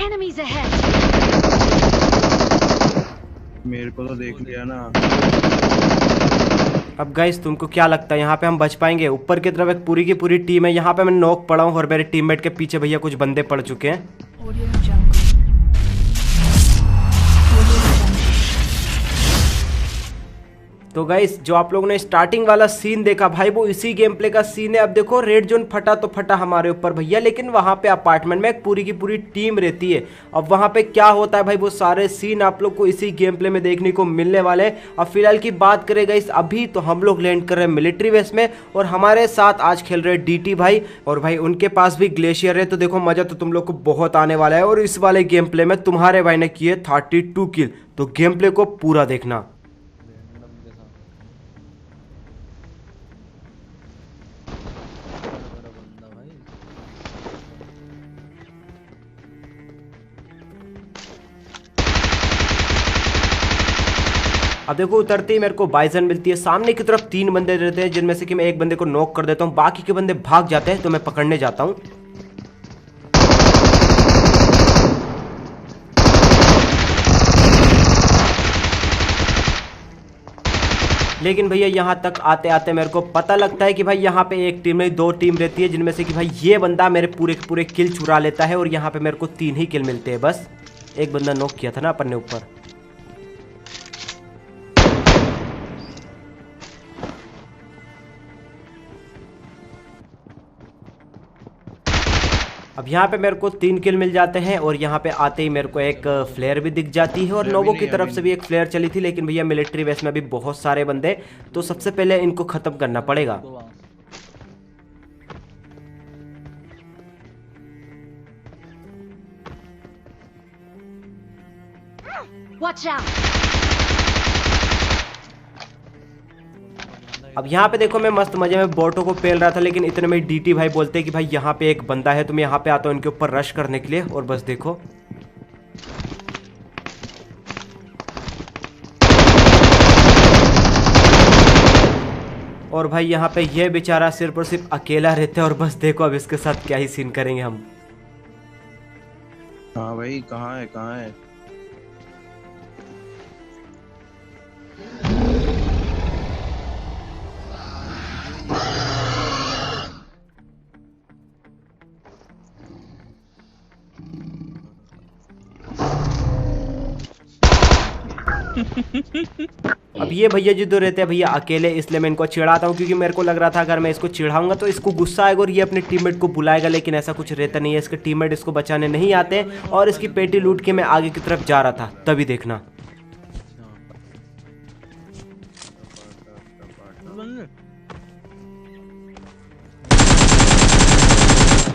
Enemies ahead. मेरे को तो देख लिया ना। अब गाइस तुमको क्या लगता है यहाँ पे हम बच पाएंगे? ऊपर की तरफ एक पूरी की पूरी टीम है, यहाँ पे मैं नॉक पड़ा हूँ और मेरे टीममेट के पीछे भैया कुछ बंदे पड़ चुके हैं। तो गाइस जो आप लोगों ने स्टार्टिंग वाला सीन देखा भाई वो इसी गेम प्ले का सीन है। अब देखो रेड जोन फटा तो फटा हमारे ऊपर भैया, लेकिन वहां पे अपार्टमेंट में एक पूरी की पूरी टीम रहती है। अब वहां पे क्या होता है भाई वो सारे सीन आप लोग को इसी गेम प्ले में देखने को मिलने वाले हैं। अब फिलहाल की बात करें गाइस, अभी तो हम लोग लैंड कर रहे हैं मिलिट्री बेस में और हमारे साथ आज खेल रहे डीटी भाई, और भाई उनके पास भी ग्लेशियर है। तो देखो मजा तो तुम लोग को बहुत आने वाला है। और इस वाले गेम प्ले में तुम्हारे भाई ने किए 32 किल, तो गेम प्ले को पूरा देखना। अब देखो उतरते ही मेरे को बाइजन मिलती है। सामने की तरफ 3 बंदे रहते हैं जिनमें से कि मैं एक बंदे को नॉक कर देता हूँ, बाकी के बंदे भाग जाते हैं तो मैं पकड़ने जाता हूँ। लेकिन भैया यहाँ तक आते आते मेरे को पता लगता है कि भाई यहाँ पे एक टीम नहीं 2 टीम रहती है, जिनमें से कि भाई ये बंदा मेरे पूरे के पूरे किल चुरा लेता है और यहाँ पे मेरे को 3 ही किल मिलते हैं बस। एक बंदा नॉक किया था ना अपन ने ऊपर। अब यहाँ पे मेरे को 3 किल मिल जाते हैं और यहाँ पे आते ही मेरे को एक फ्लेयर भी दिख जाती है और नोबो की तरफ से भी एक फ्लेयर चली थी। लेकिन भैया मिलिट्री बेस में भी बहुत सारे बंदे, तो सबसे पहले इनको खत्म करना पड़ेगा। Watch out. अब यहाँ पे देखो मैं मस्त मजे में बोटो को पेल रहा था, लेकिन इतने में डीटी भाई बोलते हैं कि भाई यहाँ पे एक बंदा है, तो मैं यहाँ पे आता हूँ इनके ऊपर रश करने के लिए। और बस देखो और भाई यहाँ पे ये बेचारा सिर्फ और सिर्फ अकेला रहता है और बस देखो अब इसके साथ क्या ही सीन करेंगे हम। हाँ भाई कहाँ है कहाँ है? अब ये भैया जी तो रहते हैं भैया अकेले, इसलिए मैं इनको चिढ़ाता हूँ क्योंकि मेरे को लग रहा था अगर मैं इसको चिढ़ाऊंगा तो इसको गुस्सा आएगा और ये अपने टीममेट को बुलाएगा, लेकिन ऐसा कुछ रहता नहीं है। इसके टीममेट इसको बचाने नहीं आते और इसकी पेटी लूट के मैं आगे की तरफ जा रहा था, तभी देखना।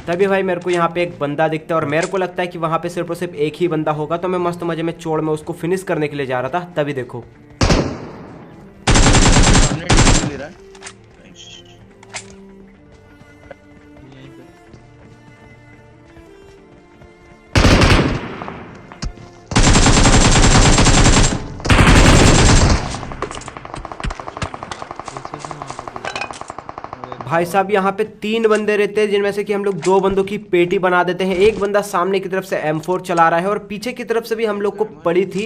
तभी भाई मेरे को यहाँ पे एक बंदा दिखता है और मेरे को लगता है कि वहां पे सिर्फ और सिर्फ एक ही बंदा होगा, तो मैं मस्त मजे में चोड़ में उसको फिनिश करने के लिए जा रहा था, तभी देखो भाई साहब यहाँ पे 3 बंदे रहते हैं, जिनमें से कि हम लोग 2 बंदों की पेटी बना देते हैं। एक बंदा सामने की तरफ से M4 चला रहा है और पीछे की तरफ से भी हम लोग को पड़ी थी।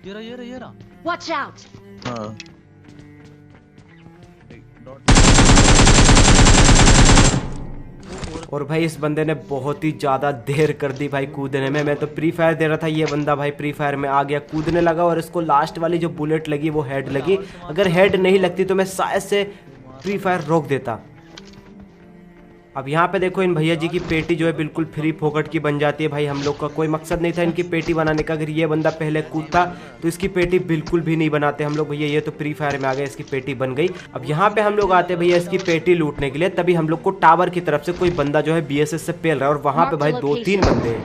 ये रहा। Watch out. हाँ और भाई इस बंदे ने बहुत ही ज़्यादा देर कर दी भाई कूदने में। मैं तो प्री फायर दे रहा था, ये बंदा भाई प्री फायर में आ गया, कूदने लगा और इसको लास्ट वाली जो बुलेट लगी वो हेड लगी। अगर हेड नहीं लगती तो मैं शायद से प्री फायर रोक देता। अब यहाँ पे देखो इन भैया जी की पेटी जो है बिल्कुल फ्री फोकट की बन जाती है। भाई हम लोग का कोई मकसद नहीं था इनकी पेटी बनाने का, अगर ये बंदा पहले कूदता तो इसकी पेटी बिल्कुल भी नहीं बनाते हम लोग। भैया ये तो फ्री फायर में आ गए, इसकी पेटी बन गई। अब यहाँ पे हम लोग आते भैया इसकी पेटी लूटने के लिए, तभी हम लोग को टावर की तरफ से कोई बंदा जो है BSS से पेल रहा है और वहां पे भाई 2-3 बंदे हैं।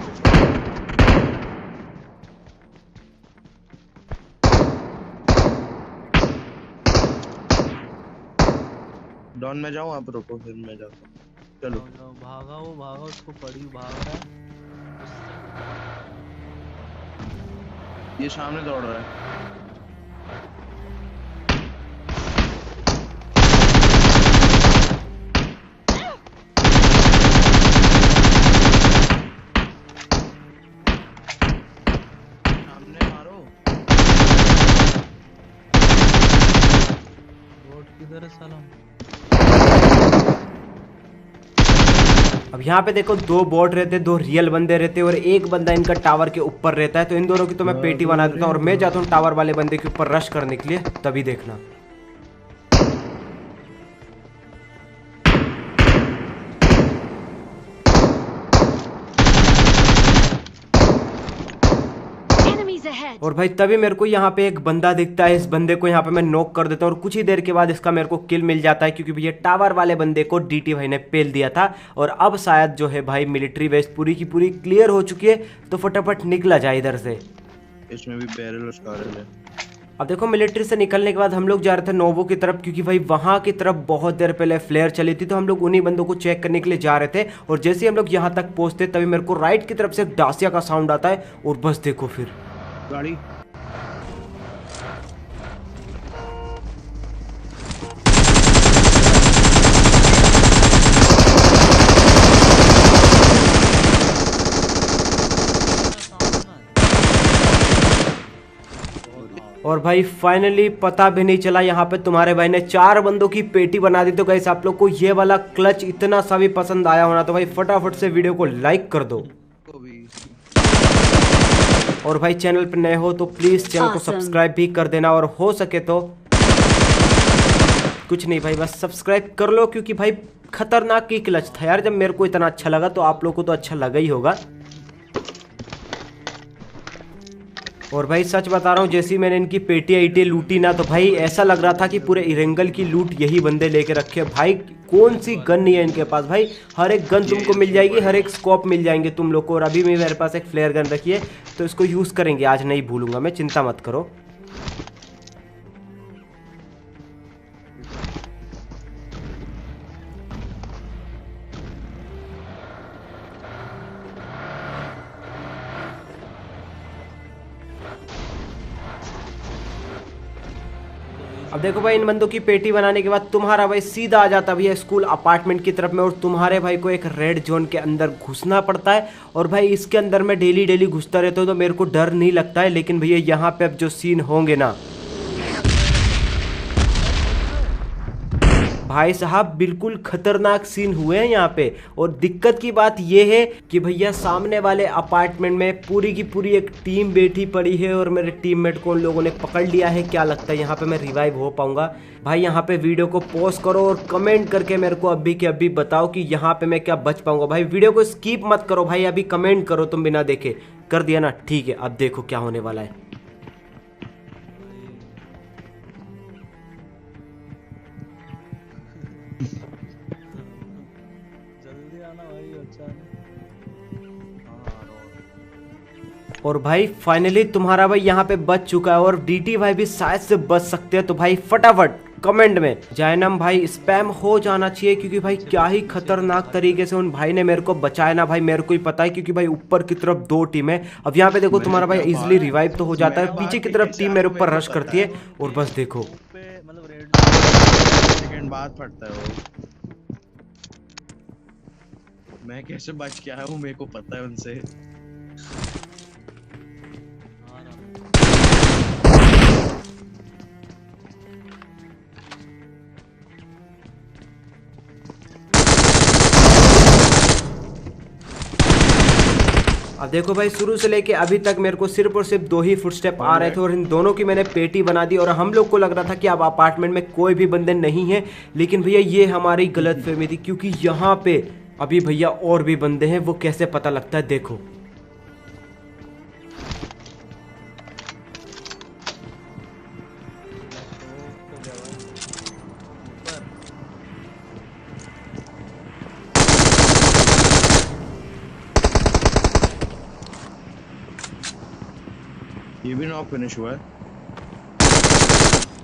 डॉन में जाऊँ, आप रुको फिर मैं जाता हूँ। चलो भागा उसको पड़ी, भाग रहा है। ये सामने दौड़ रहा है। किधर है साला? अब यहाँ पे देखो दो बॉट रहते, दो रियल बंदे रहते और एक बंदा इनका टावर के ऊपर रहता है। तो इन दोनों की तो मैं पेटी बना देता हूँ और मैं जाता हूँ टावर वाले बंदे के ऊपर रश करने के लिए, तभी देखना। Enemies ahead. और भाई तभी मेरे को यहाँ पे एक बंदा दिखता है, इस बंदे को यहाँ पे मैं नॉक कर देता हूँ और कुछ ही देर के बाद इसका मेरे को किल मिल जाता है, क्योंकि भैया टावर वाले बंदे को डीटी भाई ने पेल दिया था। और अब शायद जो है भाई मिलिट्री बेस पूरी की पूरी क्लियर हो चुकी है, तो फटाफट निकला जाए इधर से। इसमें भी बैरल और स्कारल है। अब देखो मिलिट्री से निकलने के बाद हम लोग जा रहे थे नोवो की तरफ, क्योंकि भाई वहां की तरफ बहुत देर पहले फ्लेयर चली थी, तो हम लोग उन्हीं बंदों को चेक करने के लिए जा रहे थे। और जैसे ही हम लोग यहाँ तक पहुंचते तभी मेरे को राइट की तरफ से एक डासिया का साउंड आता है और बस देखो फिर गाड़ी और भाई फाइनली पता भी नहीं चला, यहाँ पे तुम्हारे भाई ने 4 बंदों की पेटी बना दी। तो गाइस आप लोग को ये वाला क्लच इतना सा भी पसंद आया होना तो भाई फटाफट से वीडियो को लाइक कर दो। और भाई चैनल पे नए हो तो प्लीज चैनल को सब्सक्राइब भी कर देना, और हो सके तो कुछ नहीं भाई बस सब्सक्राइब कर लो, क्योंकि भाई खतरनाक की क्लच था यार। जब मेरे को इतना अच्छा लगा तो आप लोग को तो अच्छा लगा ही होगा। और भाई सच बता रहा हूँ, जैसे ही मैंने इनकी पेटियाँ ईटे लूटी ना, तो भाई ऐसा लग रहा था कि पूरे इरेंगल की लूट यही बंदे लेके रखे। भाई कौन सी गन नहीं है इनके पास, भाई हर एक गन तुमको मिल जाएगी, हर एक स्कोप मिल जाएंगे तुम लोग को। और अभी भी मेरे पास एक फ्लेयर गन रखी है, तो इसको यूज़ करेंगे, आज नहीं भूलूंगा मैं, चिंता मत करो। अब देखो भाई इन बंदों की पेटी बनाने के बाद तुम्हारा भाई सीधा आ जाता भैया स्कूल अपार्टमेंट की तरफ में, और तुम्हारे भाई को एक रेड जोन के अंदर घुसना पड़ता है। और भाई इसके अंदर मैं डेली घुसता रहता हूँ, तो मेरे को डर नहीं लगता है। लेकिन भैया यहाँ पे अब जो सीन होंगे ना भाई साहब, बिल्कुल खतरनाक सीन हुए हैं यहाँ पे। और दिक्कत की बात यह है कि भैया सामने वाले अपार्टमेंट में पूरी की पूरी एक टीम बैठी पड़ी है, और मेरे टीममेट को उन लोगों ने पकड़ लिया है। क्या लगता है यहाँ पे मैं रिवाइव हो पाऊंगा? भाई यहाँ पे वीडियो को पॉज करो और कमेंट करके मेरे को अभी के अभी बताओ कि यहाँ पे मैं क्या बच पाऊंगा। भाई वीडियो को स्किप मत करो भाई, अभी कमेंट करो तुम बिना देखे। कर दिया ना? ठीक है, अब देखो क्या होने वाला है। जल्दी आना भाई, अच्छा है। और भाई फाइनली तुम्हारा भाई यहाँ पे बच चुका है, और डीटी भाई भी शायद से बच सकते हैं। तो भाई फटाफट कमेंट में जैनम भाई स्पैम हो जाना चाहिए, क्योंकि भाई क्या ही खतरनाक तरीके से उन भाई ने मेरे को बचाया ना। भाई मेरे को ही पता है, क्योंकि भाई ऊपर की तरफ 2 टीम है। अब यहाँ पे देखो तुम्हारा भाई इजिली रिवाइव तो हो जाता है, पीछे की तरफ टीम मेरे ऊपर रश करती है, और बस देखो मतलब रेड सेकंड बाद फटता है वो। मैं कैसे बच के आया हूँ मेरे को पता है उनसे। अब देखो भाई शुरू से लेके अभी तक मेरे को सिर्फ और सिर्फ 2 ही फुटस्टेप आ रहे थे, और इन दोनों की मैंने पेटी बना दी। और हम लोग को लग रहा था कि अब अपार्टमेंट में कोई भी बंदे नहीं है, लेकिन भैया ये हमारी गलतफहमी थी, क्योंकि यहाँ पे अभी भैया और भी बंदे हैं। वो कैसे पता लगता है देखो। ये भी नॉक फिनिश हुआ है।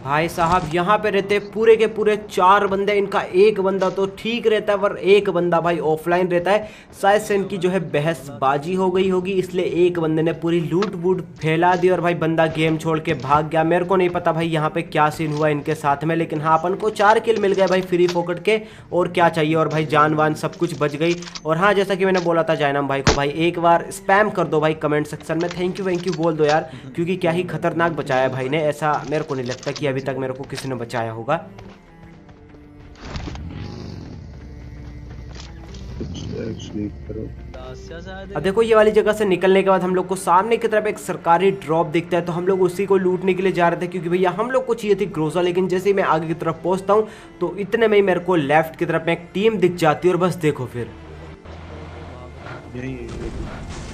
भाई साहब यहाँ पे रहते पूरे के पूरे 4 बंदे, इनका एक बंदा तो ठीक रहता है, पर एक बंदा भाई ऑफलाइन रहता है। शायद से इनकी जो है बहसबाजी हो गई होगी, इसलिए एक बंदे ने पूरी लूट बूट फैला दी और भाई बंदा गेम छोड़ के भाग गया। मेरे को नहीं पता भाई यहाँ पे क्या सीन हुआ इनके साथ में, लेकिन हाँ अपन को 4 किल मिल गए भाई फ्री फोकट के, और क्या चाहिए। और भाई जान वान सब कुछ बच गई। और हाँ जैसा कि मैंने बोला था जैनम भाई को, भाई एक बार स्पैम कर दो भाई कमेंट सेक्शन में, थैंक यू बोल दो यार, क्योंकि क्या ही खतरनाक बचाया भाई ने। ऐसा मेरे को नहीं लगता कि अभी तक मेरे को किसी ने बचाया होगा। स्लीप करो। दास्या शायद अब देखो ये वाली जगह से निकलने के बाद हम लोग को सामने की तरफ एक सरकारी ड्रॉप दिखता है, तो हम लोग उसी को लूटने के लिए जा रहे थे क्योंकि भैया हम लोग को चाहिए थी ग्रोजा। लेकिन जैसे ही मैं आगे की तरफ पहुंचता हूँ तो इतने में ही मेरे को लेफ्ट की तरफ एक टीम दिख जाती है और बस देखो फिर यही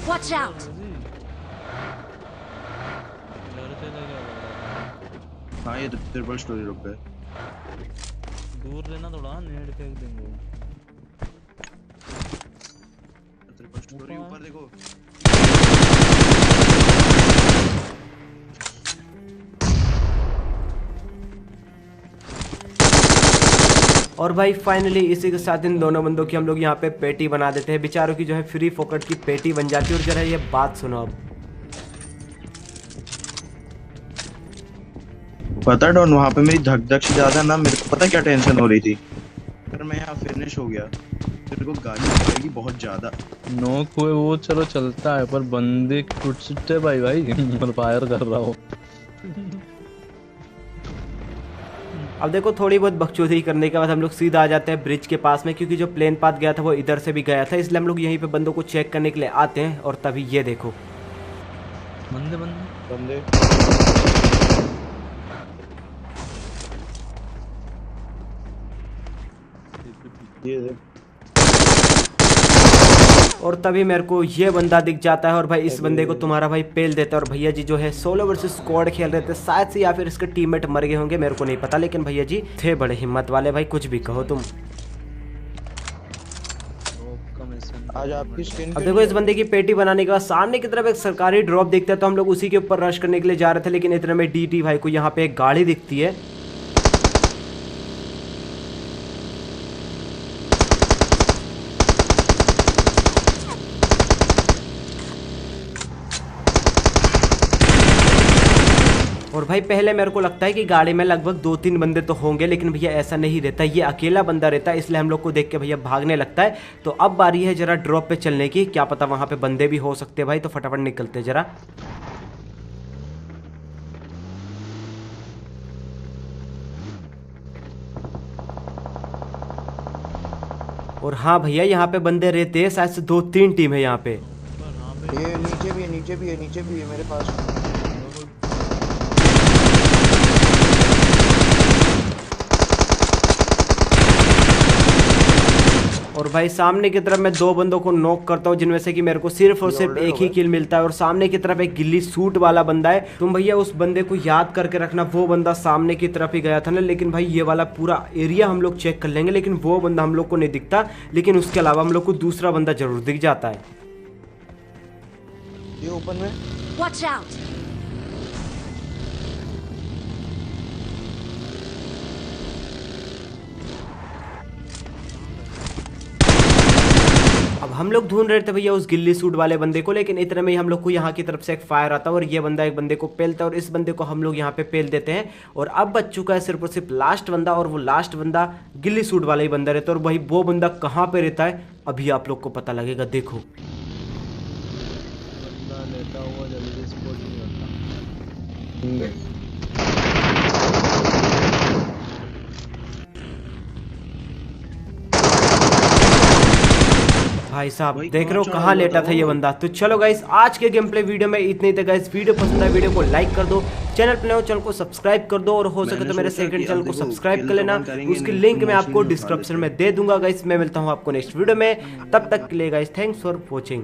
Watch out! डर चला गया। हाँ, ये तो ट्रिपल स्टोरी रुक गए। दूर रहना थोड़ा, नेट फेंक देंगे। ट्रिपल स्टोरी ऊपर देखो। और भाई फाइनली इसी के साथ इन दोनों बंदों की हम लोग यहाँ पे पेटी बना देते हैं। बेचारों की जो है फ्री फोकट की पेटी बन जाती है। और जरा ये बात सुनो अब, पता डॉन, वहाँ पे मेरी धक धक से ज्यादा ना मेरे को पता क्या टेंशन हो रही थी। पर मैं यहाँ फिनिश हो गया, तेरे को गाली पड़ेगी बहुत ज्यादा। नॉक हुए वो चलो चलता है, पर बंदे टूटते भाई पर फायर कर रहा हो। अब देखो थोड़ी बहुत बकचोदी करने के बाद हम लोग सीधा आ जाते हैं ब्रिज के पास में, क्योंकि जो प्लेन पाथ गया था वो इधर से भी गया था, इसलिए हम लोग यहीं पे बंदों को चेक करने के लिए आते हैं। और तभी ये देखो बंदे बंदे बंदे ये देख। और तभी मेरे को ये बंदा दिख जाता है और भाई इस बंदे को तुम्हारा भाई पेल देता है। और भैया जी जो है सोलो वर्सेस स्क्वाड खेल रहे थे शायद से, या फिर इसके टीममेट मर गए होंगे, मेरे को नहीं पता। लेकिन भैया जी थे बड़े हिम्मत वाले भाई, कुछ भी कहो तुम। आज आपकी स्किन अब देखो इस बंदे की पेटी बनाने के बाद सामने की तरफ एक सरकारी ड्रॉप दिखता है, तो हम लोग उसी के ऊपर रश करने के लिए जा रहे थे। लेकिन इतने में डीटी भाई को यहाँ पे एक गाड़ी दिखती है। और भाई पहले मेरे को लगता है कि गाड़ी में लगभग 2-3 बंदे तो होंगे, लेकिन भैया ऐसा नहीं रहता, ये अकेला बंदा रहता है। इसलिए हम लोग को देख के भैया भागने लगता है। तो अब बारी है जरा ड्रॉप पे चलने की, क्या पता वहां पे बंदे भी हो सकते हैं भाई। तो फटाफट निकलते जरा। और हाँ भैया यहाँ पे बंदे रहते हैं, शायद से 2-3 टीम है यहाँ पे। ये नीचे भी है, नीचे भी है, नीचे भी है मेरे पास। और भाई सामने की तरफ मैं 2 बंदों को नॉक करता हूँ, जिनमें से कि मेरे को सिर्फ और सिर्फ एक ही किल मिलता है। और सामने की तरफ एक गिल्ली सूट वाला बंदा है। तुम भैया उस बंदे को याद करके रखना, वो बंदा सामने की तरफ ही गया था ना। लेकिन भाई ये वाला पूरा एरिया हम लोग चेक कर लेंगे, लेकिन वो बंदा हम लोग को नहीं दिखता। लेकिन उसके अलावा हम लोग को दूसरा बंदा जरूर दिख जाता है। ये ओपन में Watch out! अब हम लोग ढूंढ रहे थे भैया उस गिल्ली सूट वाले बंदे को, लेकिन इतने में ही हम लोग को यहाँ की तरफ से एक फायर आता है और ये बंदा एक बंदे को पेलता है और इस बंदे को हम लोग यहाँ पे पेल देते हैं। और अब बच चुका है सिर्फ और सिर्फ लास्ट बंदा, और वो लास्ट बंदा गिल्ली सूट वाला ही बंदा रहता है। और वही वो बंदा कहाँ पे रहता है अभी आप लोग को पता लगेगा, देखो। बंदा लेटा हुआ जल्दी स्पॉट नहीं होता। भाई साहब भाई देख रहे हो कहाँ कहाँ चढ़ा लेटा हुआ था ये वो? बंदा। तो चलो गाइस आज के गेम प्ले वीडियो में इतने थे गाइस। वीडियो पसंद आए वीडियो को लाइक कर दो, चैनल पे नए हो चैनल को सब्सक्राइब कर दो, और हो सके तो मेरे सोचा सेकंड कि चैनल अब को देखो, सब्सक्राइब kill कर तो लेना, अपन करेंगे उसकी नहीं, लिंक मैं मशीन आपको उठा डिस्क्रिप्शन लेते में दे दूंगा गाइस। मैं मिलता हूँ आपको नेक्स्ट वीडियो में, तब तक के लिए गाइस थैंक्स फॉर वॉचिंग।